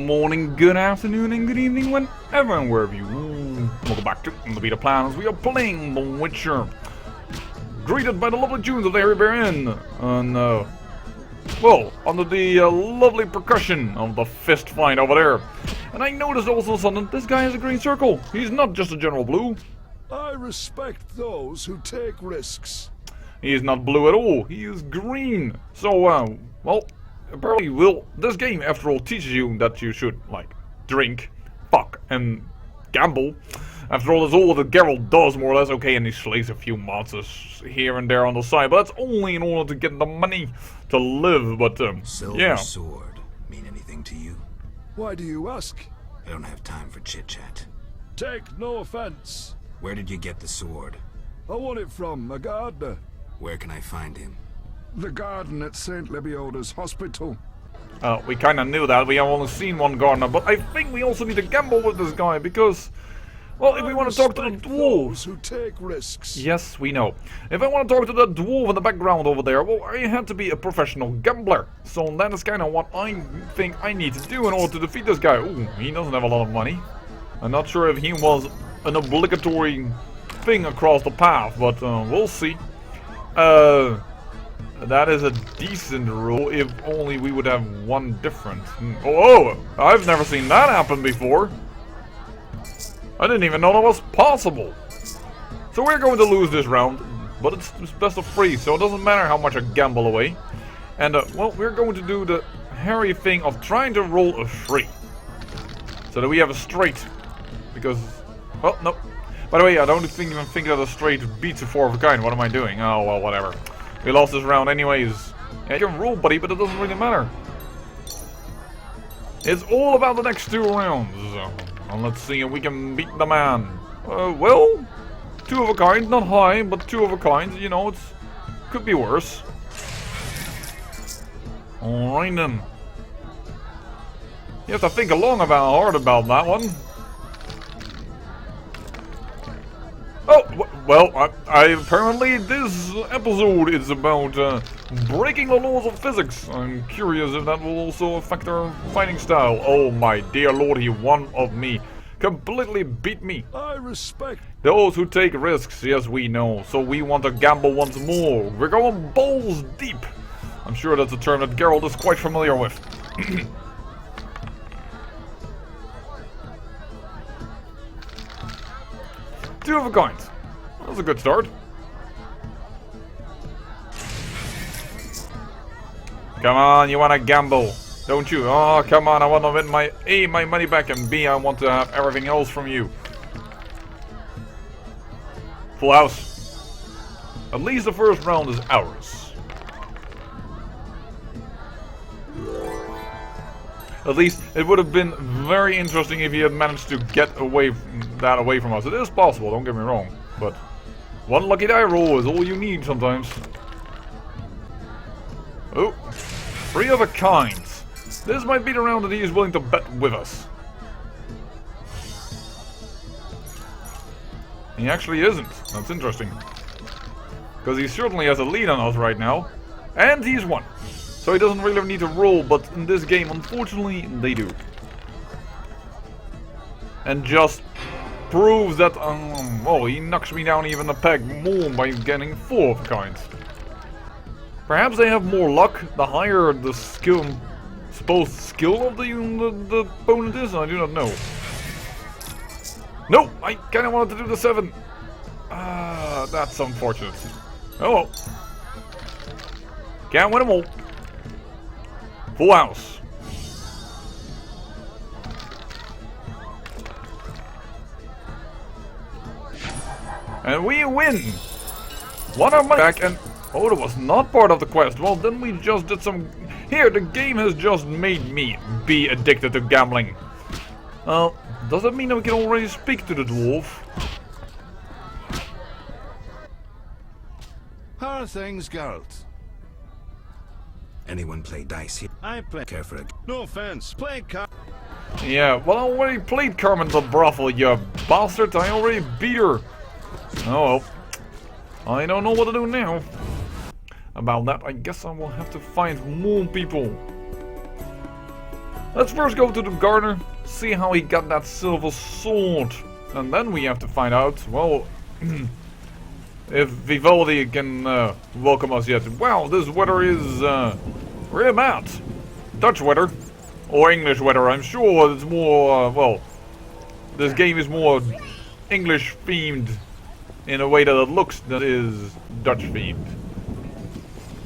morning, good afternoon, and good evening, whenever and wherever you welcome back to the Beta Plans. We are playing The Witcher. Greeted by the lovely tunes of the Harry Bear Inn, and well, under the lovely percussion of the fist fight over there. And I noticed also something. This guy has a green circle. He's not just a general blue. I respect those who take risks. He is not blue at all. He is green. So, well, apparently, this game, after all, teaches you that you should, like, drink, fuck, and gamble. After all, that's all that Geralt does, more or less. Okay, and he slays a few monsters here and there on the side, but that's only in order to get the money to live, but, Silver yeah. sword mean anything to you? Why do you ask? I don't have time for chit-chat. Take no offense. Where did you get the sword? I won it from a gardener. Where can I find him? The garden at St. Lebioda's hospital. We kinda knew that. We have only seen one gardener, but I think we also need to gamble with this guy, because, well, if we want to talk to the dwarves... who take risks. Yes, we know. If I want to talk to the dwarf in the background over there, well, I had to be a professional gambler. So that is kind of what I think I need to do in order to defeat this guy. Ooh, he doesn't have a lot of money. I'm not sure if he was an obligatory thing across the path, but we'll see. That is a decent rule, if only we would have one different. Oh, I've never seen that happen before. I didn't even know that was possible. So we're going to lose this round, but it's best of 3, so it doesn't matter how much I gamble away. And, well, we're going to do the hairy thing of trying to roll a 3. So that we have a straight. Because, well, no. By the way, I don't even think that a straight beats a 4 of a kind. What am I doing? Oh, well, whatever. We lost this round anyways. Yeah, you can roll, buddy, but it doesn't really matter. It's all about the next 2 rounds. And let's see if we can beat the man. Well, 2 of a kind, not high, but 2 of a kind. You know, could be worse. Alright then. You have to think hard about that one. Oh, well, I apparently this episode is about breaking the laws of physics. I'm curious if that will also affect our fighting style. Oh my dear lord, he won of me. Completely beat me. I respect those who take risks, yes we know. So we want to gamble once more. We're going balls deep. I'm sure that's a term that Geralt is quite familiar with. Two of a kind. That's a good start. Come on, you wanna gamble, don't you? Oh, come on, I wanna win my A, my money back, and B, I want to have everything else from you. Full house. At least the first round is ours. At least it would have been very interesting if he had managed to get away from us. It is possible, don't get me wrong, but one lucky die roll is all you need sometimes. Oh, 3 of a kind. This might be the round that he is willing to bet with us. He actually isn't. That's interesting. Because he certainly has a lead on us right now. And he's won. So he doesn't really need to roll, but in this game, unfortunately, they do. And just proves that, oh, he knocks me down even a peg more by getting 4 of a kind. Perhaps they have more luck, the higher the supposed skill of the opponent is, I do not know. No, I kinda wanted to do the 7. That's unfortunate. Oh well. Can't win them all. Full house. And we win! Won our money back, and oh, that was not part of the quest. Well, then we just did some... Here, the game has just made me be addicted to gambling. Does that mean that we can already speak to the dwarf? How are things, Geralt? Anyone play dice here? I play. Care for a... No offense. Play car. Yeah, well, I already played Carmen the Brothel, you bastard. I already beat her. Oh well. I don't know what to do now. About that, I guess I will have to find more people. Let's first go to the gardener, see how he got that silver sword. And then we have to find out, well, if Vivaldi can welcome us yet. Wow, this weather is really bad. Dutch weather, or English weather, I'm sure it's more, well, this game is more English themed in a way that it looks that is Dutch themed.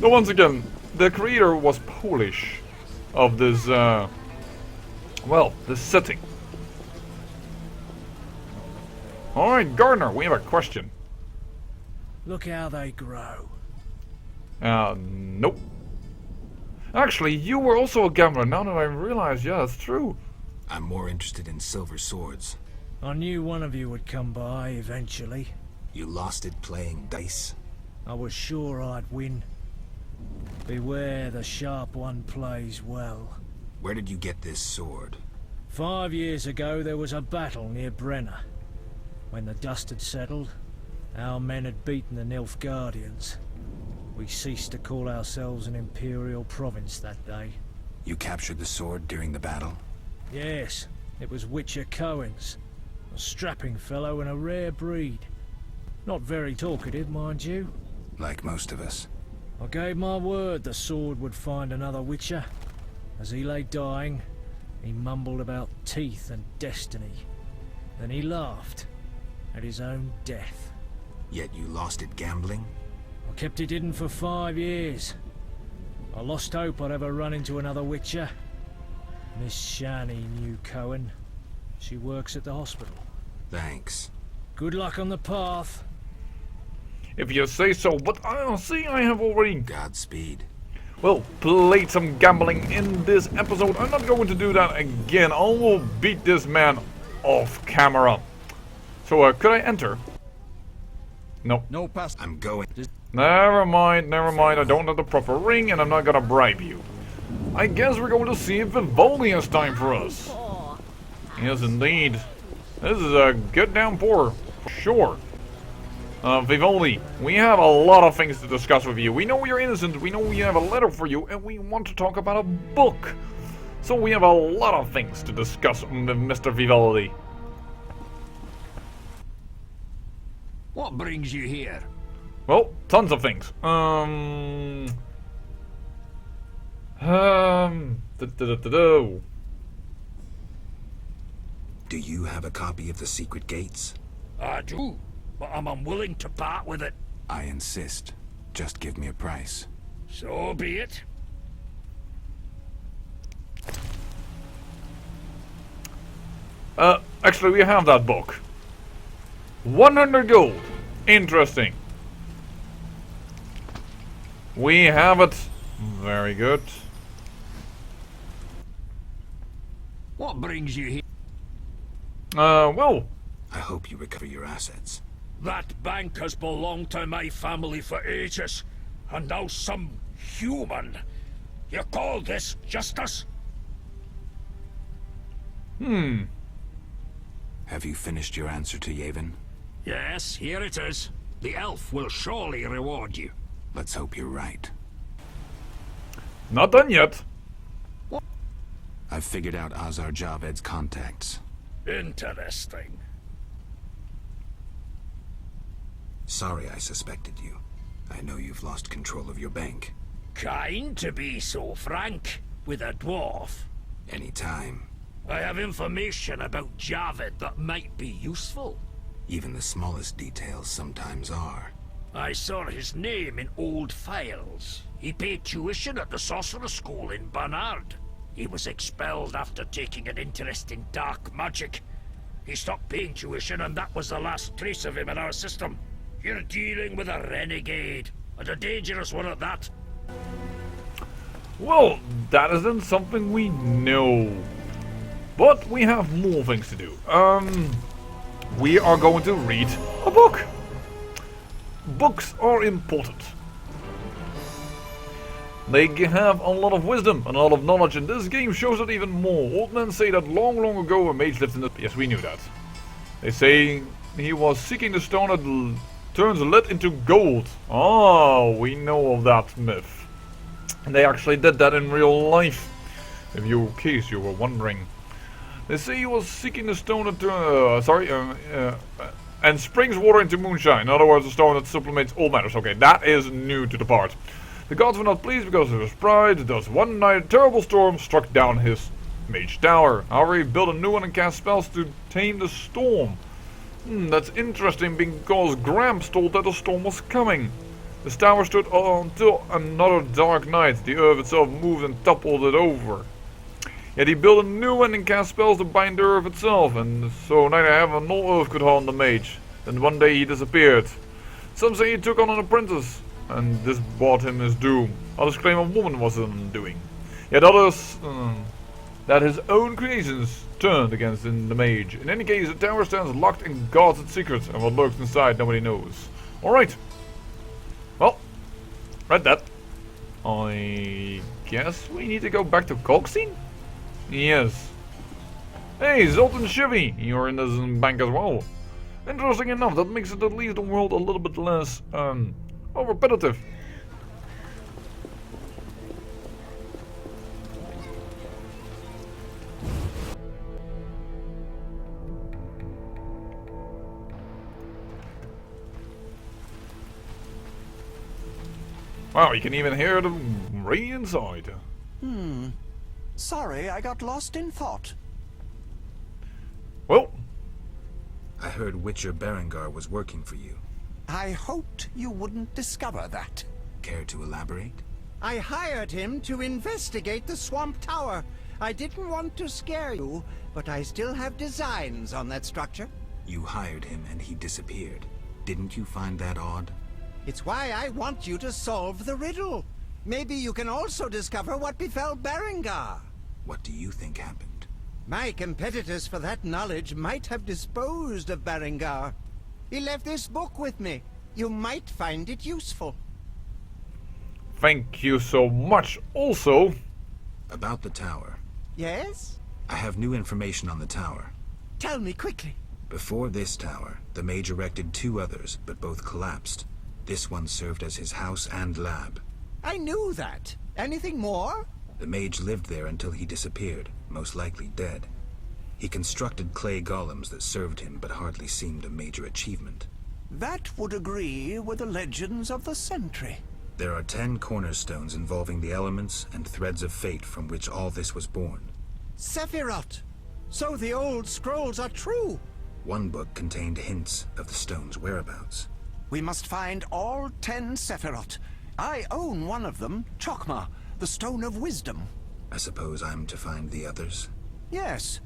But once again, the creator was Polish of this, well, this setting. Alright, Gardener, we have a question. Look how they grow. Nope. Actually, you were also a gambler, now that I realize, yeah, that's true. I'm more interested in silver swords. I knew one of you would come by eventually. You lost it playing dice? I was sure I'd win. Beware the sharp one plays well. Where did you get this sword? 5 years ago there was a battle near Brenner. When the dust had settled, our men had beaten the Nilfgaardians. We ceased to call ourselves an imperial province that day. You captured the sword during the battle? Yes, it was Witcher Cohen's. A strapping fellow and a rare breed. Not very talkative, mind you. Like most of us. I gave my word the sword would find another Witcher. As he lay dying, he mumbled about teeth and destiny. Then he laughed at his own death. Yet you lost it gambling? I kept it hidden for 5 years. I lost hope I'd ever run into another Witcher. Miss Shani knew Cohen. She works at the hospital. Thanks. Good luck on the path. If you say so, but I see I have already, Godspeed. well, played some gambling in this episode. I'm not going to do that again. I will beat this man off camera. So, could I enter? No. No pass. I'm going. Never mind. I don't have the proper ring and I'm not gonna bribe you. I guess we're going to see if Vivaldi has time for us. Yes, indeed. This is a good downpour. Sure. Vivaldi, we have a lot of things to discuss with you. We know you're innocent, we know we have a letter for you, and we want to talk about a book. So we have a lot of things to discuss with Mr. Vivaldi. What brings you here? Well, tons of things. Do you have a copy of The Secret Gates? I do, but I'm unwilling to part with it. I insist. Just give me a price. So be it. Actually, we have that book. 100 gold. Interesting. We have it. Very good. What brings you here? Well, I hope you recover your assets. That bank has belonged to my family for ages, and now some human. You call this justice? Have you finished your answer to Yavin? Yes, here it is. The elf will surely reward you. Let's hope you're right. not done yet. I've figured out Azar Javed's contacts. Interesting. Sorry I suspected you. I know you've lost control of your bank. Kind to be so frank with a dwarf. Anytime. I have information about Javed that might be useful. Even the smallest details sometimes are. I saw his name in old files. He paid tuition at the Sorcerer School in Barnard. He was expelled after taking an interest in dark magic. He stopped paying tuition and that was the last trace of him in our system. You're dealing with a renegade, and a dangerous one at that. Well, that isn't something we know. But we have more things to do. We are going to read a book. Books are important. They have a lot of wisdom and a lot of knowledge, and this game shows it even more. Old men say that long, long ago a mage lived in the... Yes, we knew that. They say he was seeking the stone that turns lead into gold. Oh, we know of that myth. And they actually did that in real life. in case you were wondering. They say he was seeking the stone that and springs water into moonshine. In other words, a stone that supplements all matters. Okay, that is new to the part. The gods were not pleased because of his pride. Thus, one night, a terrible storm struck down his mage tower. However, he built a new one and cast spells to tame the storm. That's interesting because Gramps told that a storm was coming. This tower stood until another dark night. The earth itself moved and toppled it over. Yet he built a new one and cast spells to bind the earth itself, and so neither heaven nor earth could harm the mage. Then one day he disappeared. Some say he took on an apprentice, and this brought him his doom. Others claim a woman was his undoing. Yet others that his own creations turned against the mage. In any case, the tower stands locked and guards its secrets, and what lurks inside nobody knows. Alright. Well, read that. I guess we need to go back to Kalkstein? Yes. Hey, Zoltan Shivy, you're in this bank as well. Interesting enough, that makes it at least the world a little bit less, repetitive. Wow, you can even hear the rain inside. Sorry, I got lost in thought. Well, I heard Witcher Berengar was working for you. I hoped you wouldn't discover that. Care to elaborate? I hired him to investigate the Swamp Tower. I didn't want to scare you, but I still have designs on that structure. You hired him and he disappeared. Didn't you find that odd? It's why I want you to solve the riddle. Maybe you can also discover what befell Berengar. What do you think happened? My competitors for that knowledge might have disposed of Berengar. He left this book with me. You might find it useful. thank you so much. Also, About the tower. Yes? I have new information on the tower. Tell me quickly. Before this tower, the mage erected 2 others, but both collapsed. This one served as his house and lab. I knew that. Anything more? The mage lived there until he disappeared, most likely dead. He constructed clay golems that served him, but hardly seemed a major achievement. That would agree with the legends of the Sentry. There are 10 cornerstones involving the elements and threads of fate from which all this was born. Sephiroth! So the old scrolls are true! One book contained hints of the stone's whereabouts. We must find all 10 Sephiroth. I own one of them, Chokmah, the Stone of Wisdom. I suppose I'm to find the others? Yes.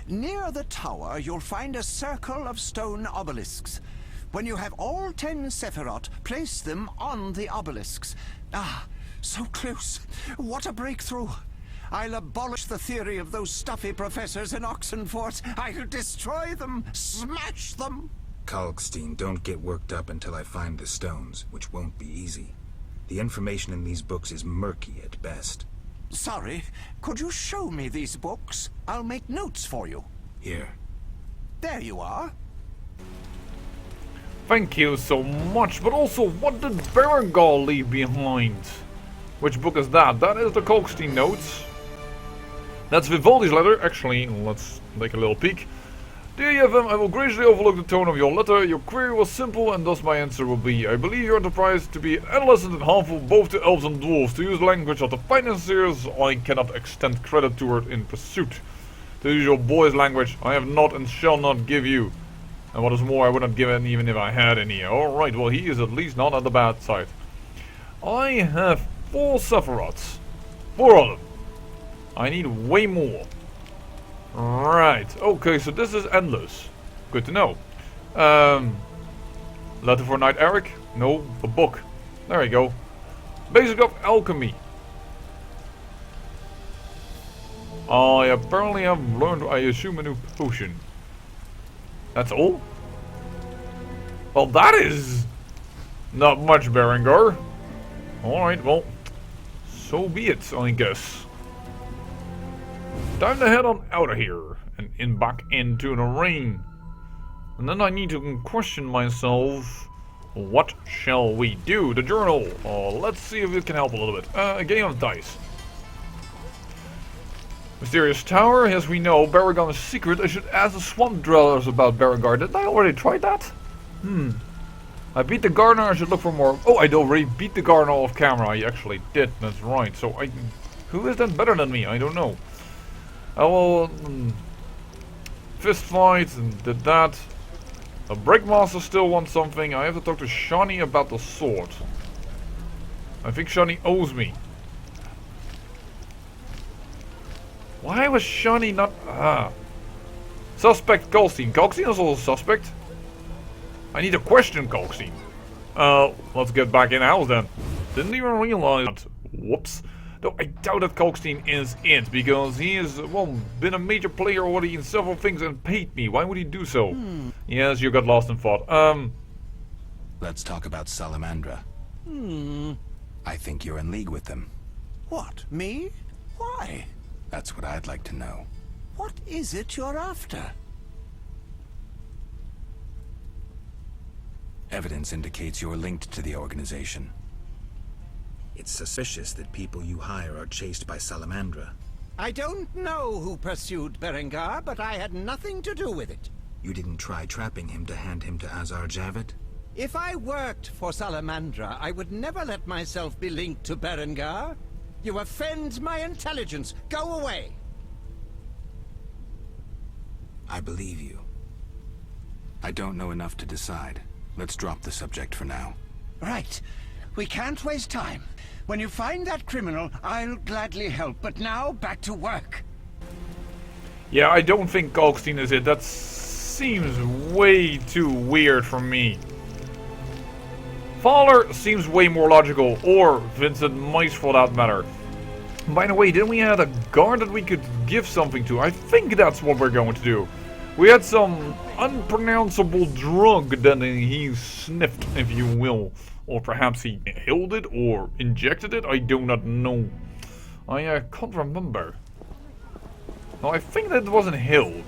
Near the tower, you'll find a circle of stone obelisks. When you have all 10 Sephiroth, place them on the obelisks. Ah, so close. What a breakthrough. I'll abolish the theory of those stuffy professors in Oxenfort. I'll destroy them, smash them. Kalkstein, don't get worked up until I find the stones, which won't be easy. The information in these books is murky at best. Sorry, could you show me these books? I'll make notes for you. Here. There you are. thank you so much. But also, what did Berengar leave behind? Which book is that? That is the Kalkstein notes. That's Vivaldi's letter. Actually, let's take a little peek. Dear Yevon, I will graciously overlook the tone of your letter. Your query was simple, and thus my answer will be: I believe your enterprise to be adolescent and harmful both to elves and dwarves. To use language of the financiers, I cannot extend credit to it in pursuit. To use your boy's language, I have not and shall not give you. And what is more, I would not give it even if I had any. Alright, well, he is at least not at the bad side. I have 4 Sephiroths. 4 of them. I need way more. Right, okay, so this is endless. Good to know. Letter for Knight Eric? No, a book. There we go. Basic of Alchemy. I apparently have learned, I assume, a new potion. That's all? Well, that is not much, Berengar. Alright, well, so be it, I guess. Time to head on out of here and back into the rain. And then I need to question myself. What shall we do? The journal. Let's see if it can help a little bit. A game of dice. Mysterious tower, as we know, Baragon is secret. I should ask the swamp dwellers about Berengar. Did I already try that? I beat the gardener, I should look for more. Oh, I already beat the gardener off camera. I actually did, that's right. So who is then better than me? I don't know. I will fist fight and did that. The Breakmaster still wants something. I have to talk to Shani about the sword. I think Shani owes me. Why was Shani not... Suspect Kalkstein. Kalkstein is also a suspect. I need to question Kalkstein. Let's get back in house then. Didn't even realize that. Whoops. Though I doubt that Kalkstein is it, because he has, well, been a major player already in several things and paid me. Why would he do so? Yes, you got lost in thought. Let's talk about Salamandra. I think you're in league with them. What, me? Why? That's what I'd like to know. What is it you're after? Evidence indicates you're linked to the organization. It's suspicious that people you hire are chased by Salamandra. I don't know who pursued Berengar, but I had nothing to do with it. You didn't try trapping him to hand him to Azar Javed? If I worked for Salamandra, I would never let myself be linked to Berengar. You offend my intelligence. Go away! I believe you. I don't know enough to decide. Let's drop the subject for now. Right. We can't waste time. When you find that criminal, I'll gladly help. But now, back to work. Yeah, I don't think Kalkstein is it. That seems way too weird for me. Fowler seems way more logical, or Vincent Mice for that matter. By the way, didn't we have a guard that we could give something to? I think that's what we're going to do. We had some unpronounceable drug that he sniffed, if you will. Or perhaps he inhaled it or injected it, I do not know. I can't remember. No, I think that it was inhaled.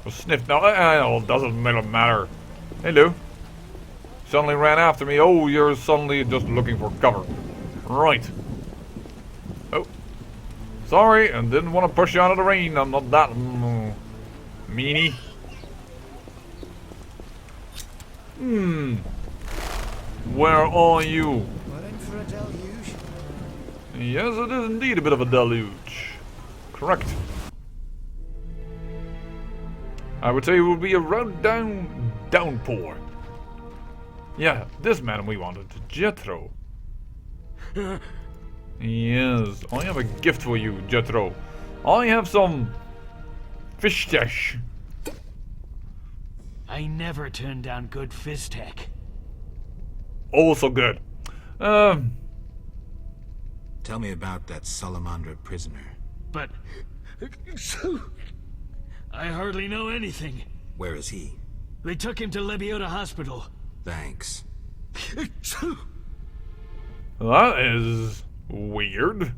Or sniffed. Now, it doesn't really matter. Hello. Suddenly ran after me. Oh, you're suddenly just looking for cover. Right. Oh. Sorry, I didn't want to push you out of the rain. I'm not that meanie. Where are you? Well, in for a deluge. Yes, it is indeed a bit of a deluge. Correct. I would say it would be a round downpour. Yeah, this man we wanted, Jethro. Yes, I have a gift for you, Jethro. I have some fish stash. I never turn down good Fizztech. Also good. Tell me about that Salamandra prisoner. But... I hardly know anything. Where is he? They took him to Lebiota Hospital. Thanks. That is weird.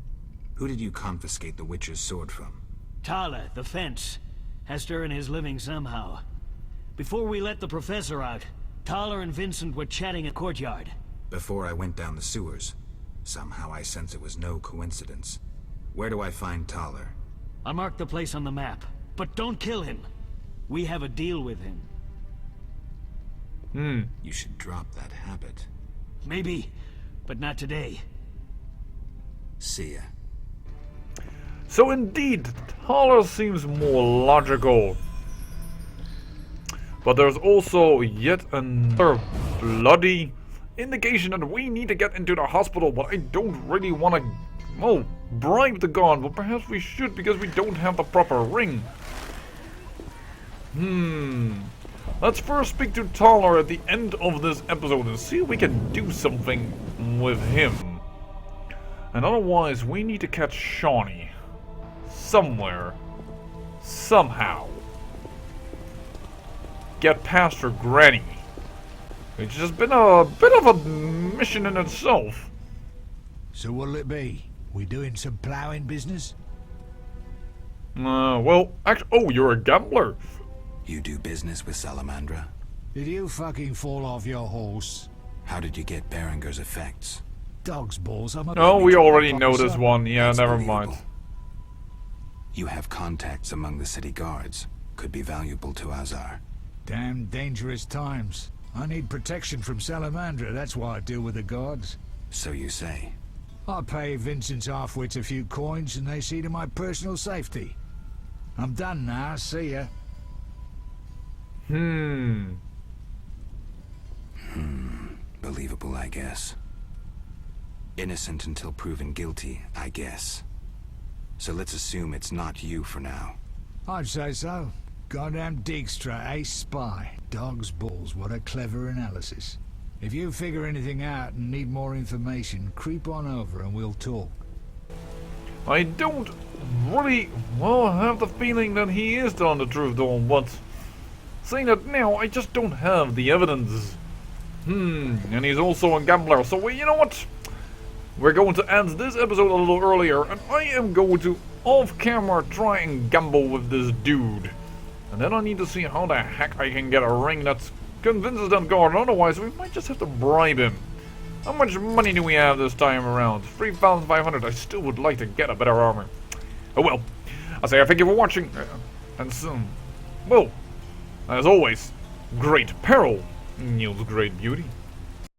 Who did you confiscate the Witcher's sword from? Tala, the fence, has to earn his living somehow. Before we let the professor out, Tala and Vincent were chatting in the courtyard. Before I went down the sewers. Somehow I sense it was no coincidence. Where do I find Taller? I marked the place on the map, but don't kill him. We have a deal with him. You should drop that habit. Maybe, but not today. See ya. So indeed, Taller seems more logical. But there's also yet another bloody indication that we need to get into the hospital, but I don't really want to, well, bribe the guard, but perhaps we should because we don't have the proper ring. Let's first speak to Taller at the end of this episode and see if we can do something with him. And otherwise, we need to catch Shani. Somewhere. Somehow. Get past her granny. It's just been a bit of a mission in itself. So what'll it be? We doing some ploughing business? Well, actually, oh, you're a gambler. You do business with Salamandra? Did you fucking fall off your horse? How did you get Berengar's effects? Dog's balls, I'm a... Oh, we already know this one. Yeah, That's never believable. mind. You have contacts among the city guards. Could be valuable to Azar. Damn dangerous times. I need protection from Salamandra, that's why I deal with the guards. So you say. I pay Vincent's half-wits a few coins and they see to my personal safety. I'm done now, see ya. Believable, I guess. Innocent until proven guilty, I guess. So let's assume it's not you for now. I'd say so. Goddamn Dijkstra, ace spy. Dog's balls, what a clever analysis. If you figure anything out and need more information, creep on over and we'll talk. I don't really, well, have the feeling that he is telling the truth though, but saying that now, I just don't have the evidence. And he's also a gambler, so you know what? We're going to end this episode a little earlier, and I am going to, off-camera, try and gamble with this dude. And then I need to see how the heck I can get a ring that convinces that guard, otherwise we might just have to bribe him. How much money do we have this time around? 3,500. I still would like to get a better armor. Oh well. I say I thank you for watching. And soon. Well, as always, great peril yields great beauty.